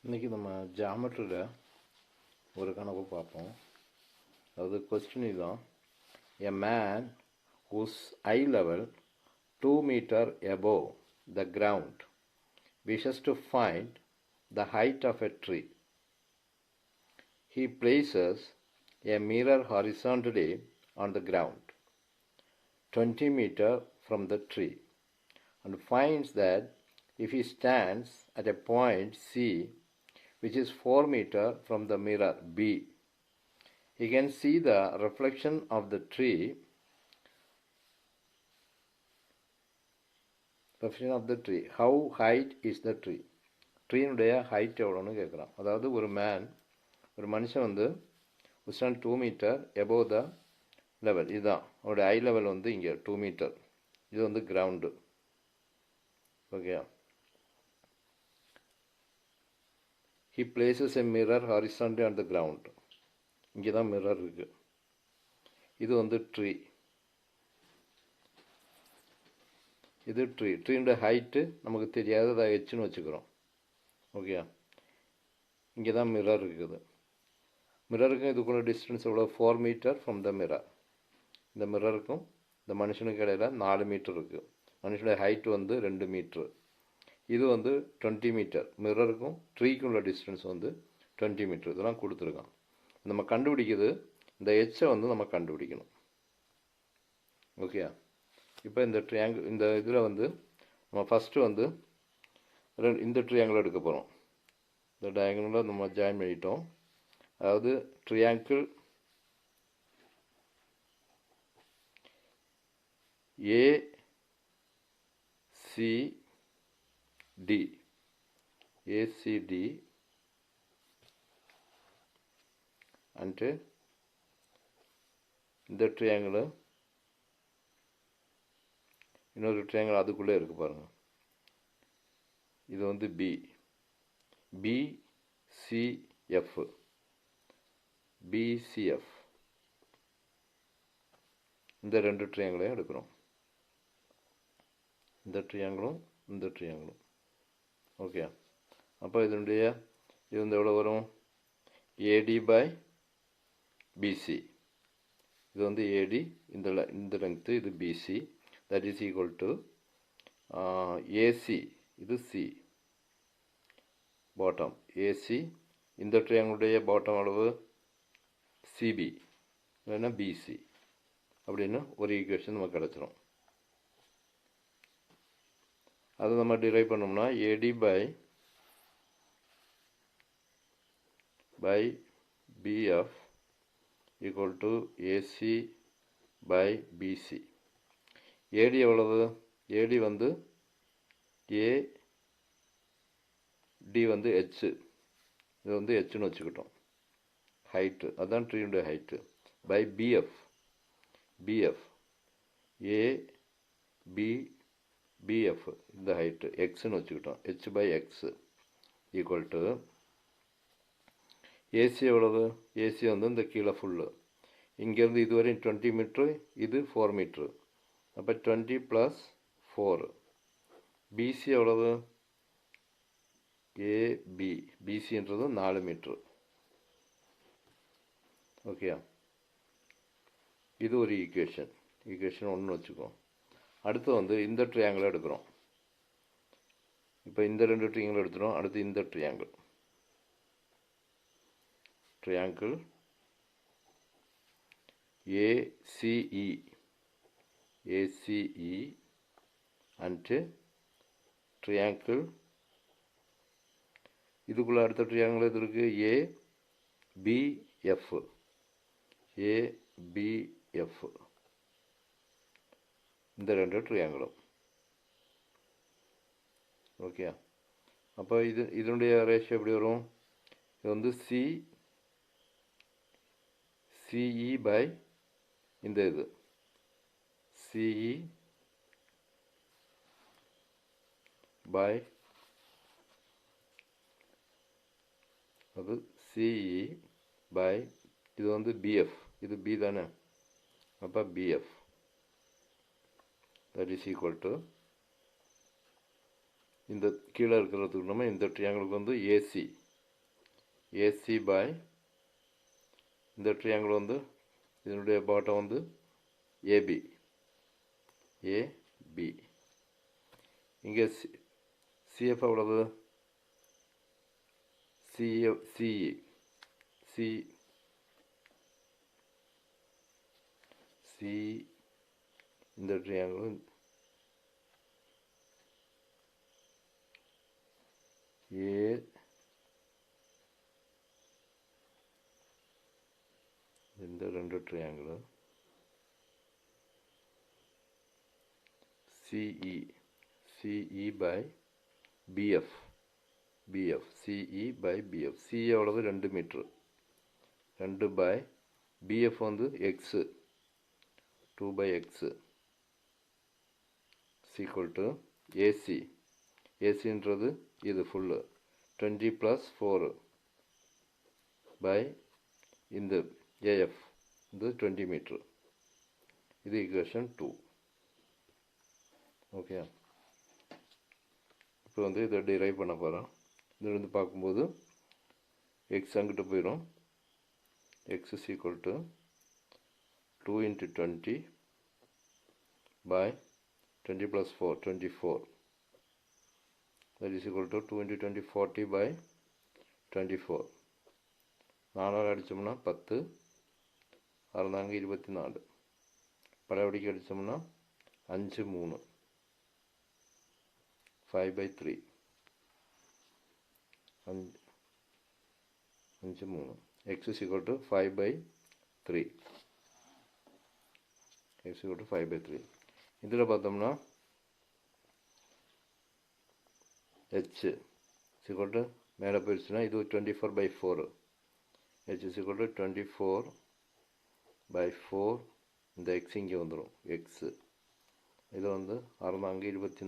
இன்றைக்கி நம்ம ஜாமெட்ரியில் ஒரு கணக்கு பார்ப்போம். அதாவது கொஸ்டின் இதுதான். A man whose eye level 2 meter above the ground wishes to find the height of a tree. He places a mirror horizontally on the ground 20 meter from the tree and finds that if he stands at a point C, which is 4 meter from the mirror B, he can see the reflection of the tree how height is the tree. ட்ரீனுடைய height எவ்வளோன்னு கேட்குறான். அதாவது ஒரு மனுஷன் வந்து stand 2 meter above the level. இதுதான் அவருடைய ஐ level வந்து இங்கே 2 மீட்டர். இது வந்து ground. Okay. He places a mirror horizontally on the ground. இங்கே தான் மிரர் இருக்குது. இது வந்து ட்ரீ. இது ட்ரீனுடைய ஹைட்டு நமக்கு தெரியாத ஹெச்னு வச்சுக்கிறோம். ஓகே. இங்கே தான் மிரர் இருக்குது. மிரருக்கும் இதுக்குள்ள டிஸ்டன்ஸ் எவ்வளோ? 4 மீட்டர் ஃப்ரம் த மிரர். இந்த மிரருக்கும் இந்த மனுஷனுக்கு இடையில 4 மீட்டர் இருக்குது. மனுஷனுடைய ஹைட்டு வந்து 2 மீட்ரு. இது வந்து 20 மீட்டர். மிரருக்கும் ட்ரீக்கும் உள்ள டிஸ்டன்ஸ் வந்து 20 மீட்டர். இதெல்லாம் கொடுத்துருக்கான். நம்ம கண்டுபிடிக்கிறது இந்த ஹெச்சை வந்து நம்ம கண்டுபிடிக்கணும். ஓகே. இப்போ இந்த இதில் வந்து நம்ம ஃபஸ்ட்டு வந்து இந்த ட்ரையாங்கிள் எடுக்க போகிறோம். இந்த டயங்கலில் நம்ம ஜாயின் பண்ணிட்டோம். அதாவது ட்ரையாங்கிள் ACD అంటే இந்த ட்ரையாங்கிள் இன்னொரு ட்ரையாங்கிள் அதுக்குள்ளே இருக்குது பாருங்கள். இது வந்து BCF இந்த ரெண்டு ட்ரையாங்கிளையும் எடுக்கிறோம். இந்த ட்ரையாங்கிளும் இந்த ட்ரையாங்கிளும். ஓகே. அப்போ இது வந்து எவ்வளோ வரும்? AD/BC. இது வந்து AD, இந்த லெங்க்த்து, இது BC. That is equal to AC, இது C பாட்டம். AC இந்த ட்ரையாங்கிளுடைய பாட்டம் அளவு CB இல்லைன்னா BC அப்படின்னு ஒரு ஈக்குவேஷன் நமக்கு கிடச்சிரும். அதை நம்ம டிரைவ் பண்ணோம்னா AD/BF equal to AC/BC. AD எவ்வளவு? AD வந்து AD வந்து H. இது வந்து Hன்னு வச்சுக்கிட்டோம். ஹைட்டு அதுதான் ட்ரீனுடைய ஹைட்டு. பை BF ABBF இந்த ஹைட்டு எக்ஸ்ன்னு வச்சுக்கிட்டோம். H/X ஈக்குவல் டு AC எவ்வளவு? AC வந்து இந்த கீழே ஃபுல்லு. இங்கேருந்து இதுவரையும் 20 மீட்ரு, இது 4 மீட்ரு. அப்போ 20 + 4. BC எவ்வளவு? BCன்றது 4 மீட்ரு. ஓகே. இது ஒரு ஈக்குவேஷன் 1 வச்சுக்கோ. அடுத்து வந்து இந்த ட்ரையாங்கிள் எடுக்கிறோம். இப்போ இந்த ரெண்டு ட்ரையாங்கிள் எடுத்துகிறோம். அடுத்து இந்த ட்ரையாங்கிள் ACE and ட்ரையாங்கிள் இதுக்குள்ளே அடுத்த ட்ரையாங்கிள் இது இருக்குது ABF. இந்த ரெண்டு ட்ரையாங்கிளும். ஓகே. அப்போ இதனுடைய ரேஷியோ எப்படி வரும்? இது வந்து CE பை இந்த இது CE பை அது CE பை இது வந்து BF. இது B தானே. அப்போ BF that is equal to இந்த கீழே இருக்கிறதுக்கு நம்ம இந்த ட்ரையாங்கிளுக்கு வந்து AC ஏசி பை இந்த ட்ரையாங்கிள் வந்து இதனுடைய பாட்டம் வந்து ஏபி ஏபி. இங்கே சிஎஃப் எவ்வளவு? சிஇ இந்த ட்ரையாங்கிள் ஏ இந்த ரெண்டு triangle CE by BF CE by BF. C எவ்வளவு? 2 மீட்ரு. 2 பை பிஎஃப் வந்து x 2 by x is equal to ஏசின்றது இது ஃபுல்லு 20 + 4 by இந்த ஏஎஃப் இது 20 மீட்ரு. இது ஈக்குவேஷன் 2. ஓகே, இப்போ வந்து இதை டிரைவ் பண்ண போகிறோம். இதிலிருந்து பார்க்கும்போது எக்ஸ் அங்கிட்டு போயிடும். X is equal to 2 × 20 by 20 + 4 24, that is equal to 2 × 20 40 by 24. 4 அடிச்சோம்னா 10, 6 4 24. படவடிக்கு அடிச்சோம்னா 5 3 5/3 5 3. X is equal to 5/3. X is equal to 5/3. இதில் பார்த்தோம்னா H is equal to மேலே போயிடுச்சுன்னா இது 24/4. H is equal to 24/4. இந்த X இங்கே வந்துடும். X இது வந்து 6 4 24.